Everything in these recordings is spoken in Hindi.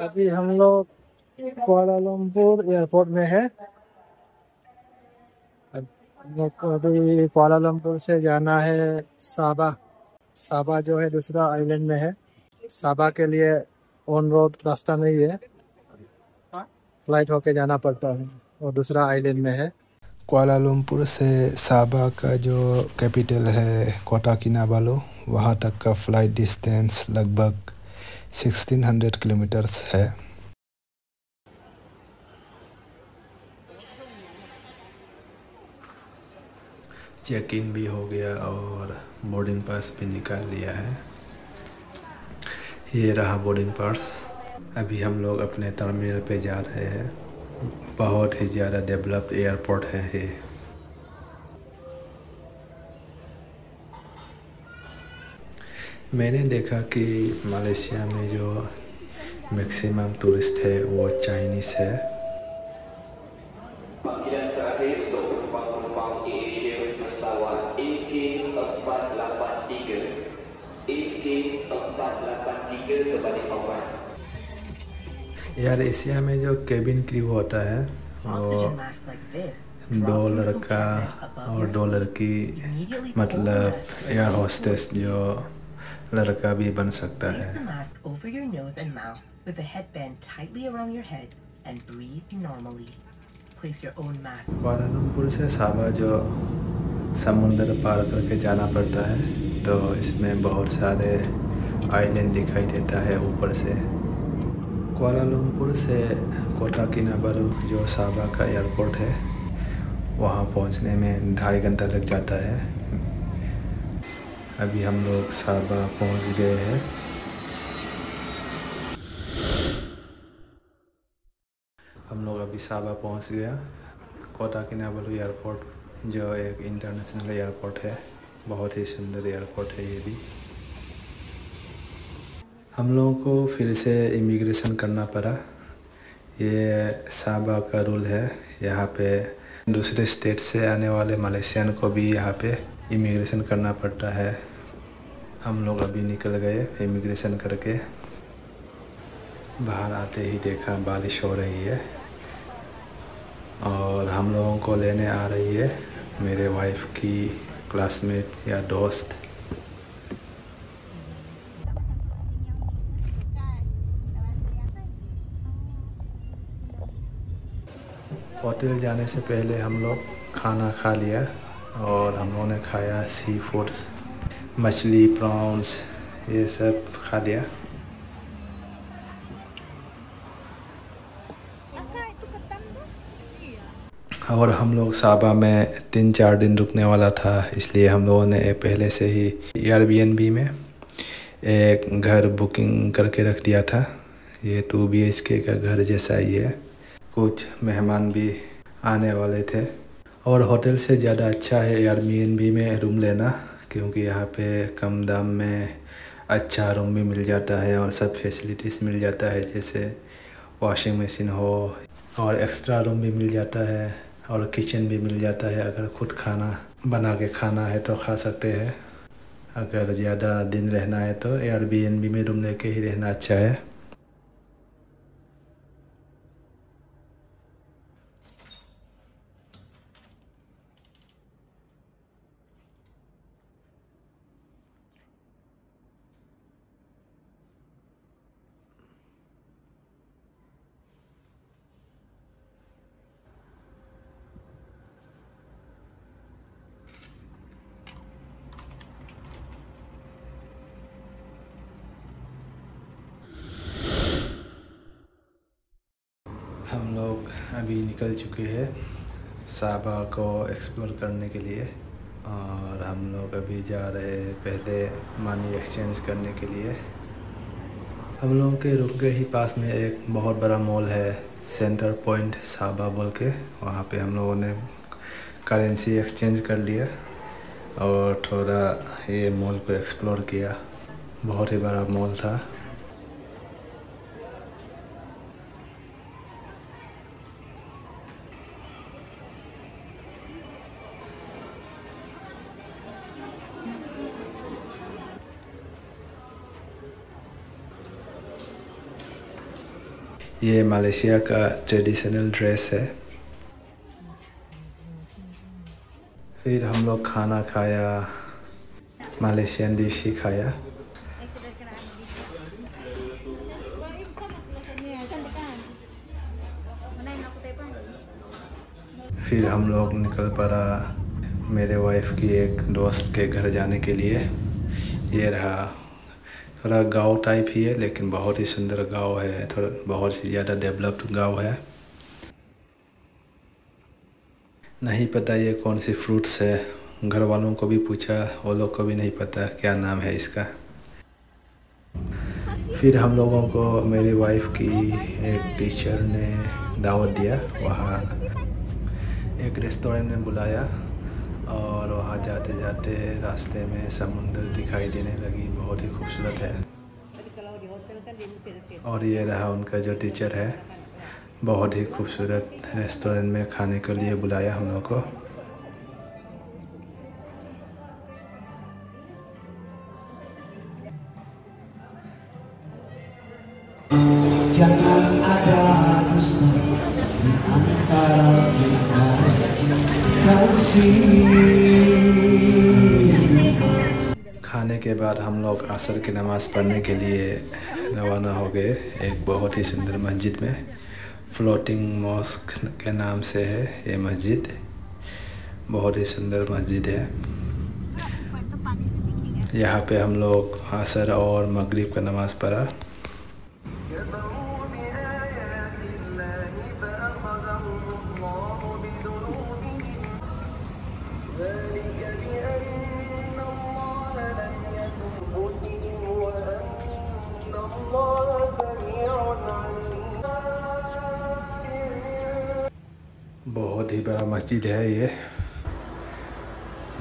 अभी हम लोग कुआलालंपुर एयरपोर्ट में है। अब हम लोग को अभी कुआलालंपुर से जाना है साबा। साबा जो है दूसरा आइलैंड में है। साबा के लिए ऑन रोड रास्ता नहीं है, फ्लाइट होके जाना पड़ता है और दूसरा आइलैंड में है। कुआलालंपुर से साबा का जो कैपिटल है कोटा किनाबालू, वहाँ तक का फ़्लाइट डिस्टेंस लगभग 1600 किलोमीटर्स है। चेक इन भी हो गया और बोर्डिंग पास भी निकाल लिया है। ये रहा बोर्डिंग पास। अभी हम लोग अपने टर्मिनल पे जा रहे हैं। बहुत ही ज़्यादा डेवलप्ड एयरपोर्ट है ये। मैंने देखा कि मलेशिया में जो मैक्सिमम टूरिस्ट है वो चाइनीज़ है। Panggilan terakhir untuk penumpang AirAsia pesawat AK483 ke Balikpapan। यार एशिया में जो केबिन क्रू होता है वो 2 लड़का और 2 लड़की, मतलब एयर होस्टेस जो लड़का भी बन सकता है। कुआलालंपुर से साबा जो समुंदर पार करके जाना पड़ता है, तो इसमें बहुत सारे आइलैंड दिखाई देता है ऊपर से। कुआलालंपुर से कोटा किनाबालू जो साबा का एयरपोर्ट है, वहाँ पहुँचने में 2.5 घंटा लग जाता है। अभी हम लोग साबा पहुँच गए हैं। हम लोग अभी साबा पहुँच गया। कोटा किनाबालू एयरपोर्ट जो एक इंटरनेशनल एयरपोर्ट है, बहुत ही सुंदर एयरपोर्ट है ये भी। हम लोगों को फिर से इमिग्रेशन करना पड़ा। ये साबा का रूल है। यहाँ पे दूसरे स्टेट से आने वाले मलेशियन को भी यहाँ पे इमिग्रेशन करना पड़ता है। हम लोग अभी निकल गए इमिग्रेशन करके। बाहर आते ही देखा बारिश हो रही है और हम लोगों को लेने आ रही है मेरे वाइफ की क्लासमेट या दोस्त। होटल जाने से पहले हम लोग खाना खा लिया और हम लोगों ने खाया सी फूड्स, मछली, प्रॉन्स, ये सब खा लिया। और हम लोग साबा में 3-4 दिन रुकने वाला था, इसलिए हम लोगों ने पहले से ही एयरबीएनबी में एक घर बुकिंग करके रख दिया था। ये 2 BHK का घर जैसा ही है। कुछ मेहमान भी आने वाले थे और होटल से ज़्यादा अच्छा है एयरबीएनबी में रूम लेना, क्योंकि यहाँ पे कम दाम में अच्छा रूम भी मिल जाता है और सब फैसिलिटीज़ मिल जाता है, जैसे वॉशिंग मशीन हो और एक्स्ट्रा रूम भी मिल जाता है और किचन भी मिल जाता है। अगर खुद खाना बना के खाना है तो खा सकते हैं। अगर ज़्यादा दिन रहना है तो एयरबीएनबी में रूम लेके ही रहना अच्छा है। हम लोग अभी निकल चुके हैं साबा को एक्सप्लोर करने के लिए और हम लोग अभी जा रहे हैं पहले मनी एक्सचेंज करने के लिए। हम लोगों के रुक गए ही पास में एक बहुत बड़ा मॉल है, सेंटर पॉइंट साबा बोल के। वहाँ पे हम लोगों ने करेंसी एक्सचेंज कर लिया और थोड़ा ये मॉल को एक्सप्लोर किया। बहुत ही बड़ा मॉल था। ये मलेशिया का ट्रेडिशनल ड्रेस है। फिर हम लोग खाना खाया, मलेशियन डिश ही खाया। फिर हम लोग निकल पड़ा मेरे वाइफ की एक दोस्त के घर जाने के लिए। ये रहा, थोड़ा गांव टाइप ही है लेकिन बहुत ही सुंदर गांव है, थोड़ा बहुत ही ज़्यादा डेवलप्ड गांव है। नहीं पता ये कौन सी फ्रूट्स है, घर वालों को भी पूछा, वो लोग को भी नहीं पता क्या नाम है इसका। फिर हम लोगों को मेरी वाइफ की एक टीचर ने दावत दिया, वहाँ एक रेस्टोरेंट में बुलाया और वहाँ जाते जाते रास्ते में समुंदर दिखाई देने लगी, बहुत ही खूबसूरत है। और ये रहा उनका जो टीचर है, बहुत ही खूबसूरत रेस्टोरेंट में खाने के लिए बुलाया हम लोग को। Jangan ada dusta di antara kita, kasih। खाने के बाद हम लोग असर की नमाज़ पढ़ने के लिए रवाना हो गए एक बहुत ही सुंदर मस्जिद में। फ्लोटिंग मॉस्क के नाम से है ये मस्जिद, बहुत ही सुंदर मस्जिद है। यहाँ पे हम लोग असर और मगरिब का नमाज़ पढ़ा। बहुत ही बड़ा मस्जिद है ये,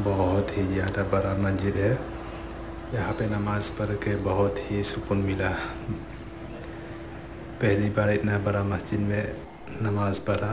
बहुत ही ज़्यादा बड़ा मस्जिद है। यहाँ पे नमाज़ पढ़ के बहुत ही सुकून मिला। पहली बार इतना बड़ा मस्जिद में नमाज़ पढ़ा।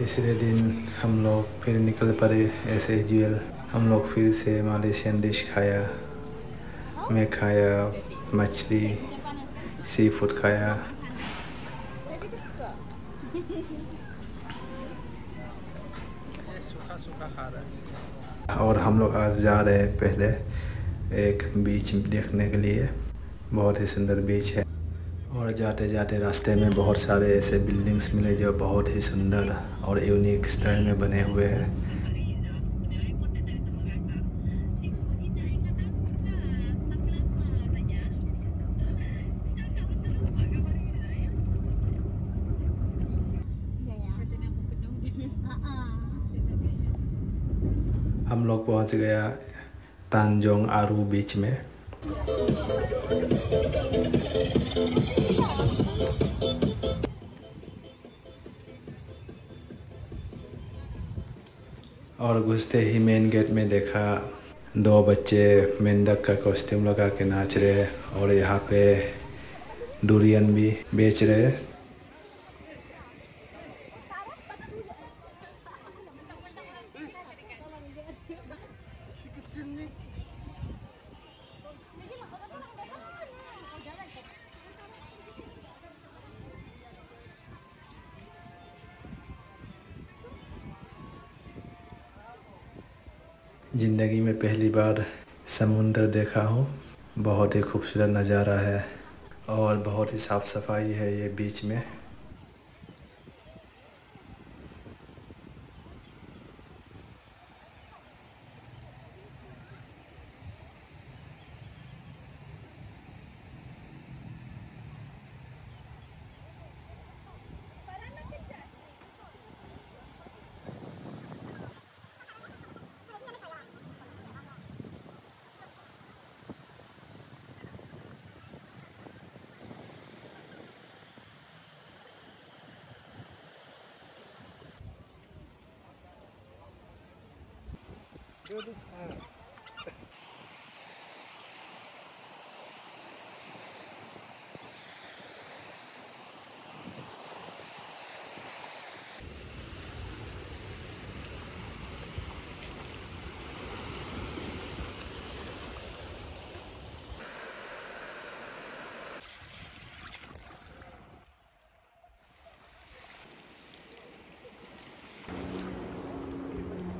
तीसरे दिन हम लोग फिर निकल पड़े ऐसे यूजुअल। हम लोग फिर से मलेशियन डिश खाया। मैं खाया मछली, सी फूड खाया। और हम लोग आज जा रहे हैं पहले एक बीच देखने के लिए, बहुत ही सुंदर बीच है। और जाते जाते रास्ते में बहुत सारे ऐसे बिल्डिंग्स मिले जो बहुत ही सुंदर और यूनिक स्टाइल में बने हुए हैं। हम लोग पहुंच गया तांजोंग आरू बीच में। और घुसते ही मेन गेट में देखा दो बच्चे मेंढक का कॉस्ट्यूम लगा के नाच रहे, और यहाँ पे डुरियन भी बेच रहे। ज़िंदगी में पहली बार समुंदर देखा हूँ, बहुत ही खूबसूरत नज़ारा है। और बहुत ही साफ़ सफाई है ये बीच में।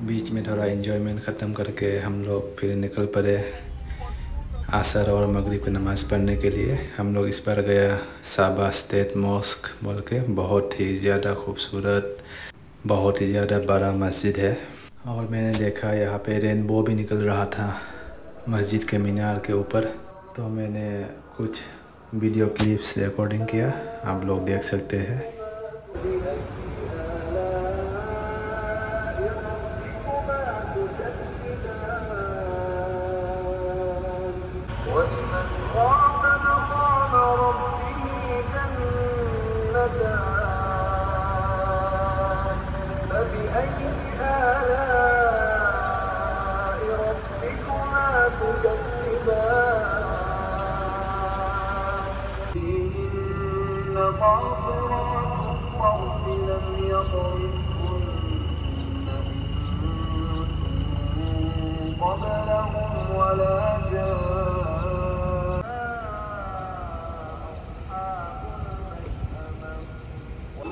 बीच में थोड़ा एंजॉयमेंट ख़त्म करके हम लोग फिर निकल पड़े असर और मगरिब की नमाज़ पढ़ने के लिए। हम लोग इस बार गया साबा स्टेट मॉस्क बोल के, बहुत ही ज़्यादा खूबसूरत, बहुत ही ज़्यादा बड़ा मस्जिद है। और मैंने देखा यहाँ पे रेनबो भी निकल रहा था मस्जिद के मीनार के ऊपर, तो मैंने कुछ वीडियो क्लिप्स रिकॉर्डिंग किया, आप लोग देख सकते हैं।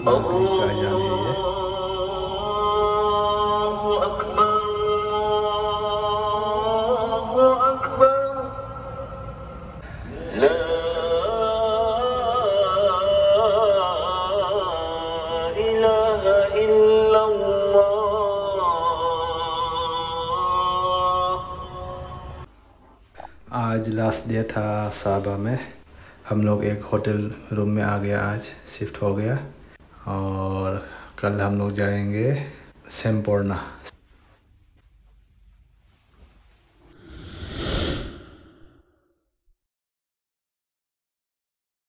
मगरिब का अज़ान है ये। आज लास्ट डे था साबा में। हम लोग एक होटल रूम में आ गया, आज शिफ्ट हो गया। और कल हम लोग जाएंगे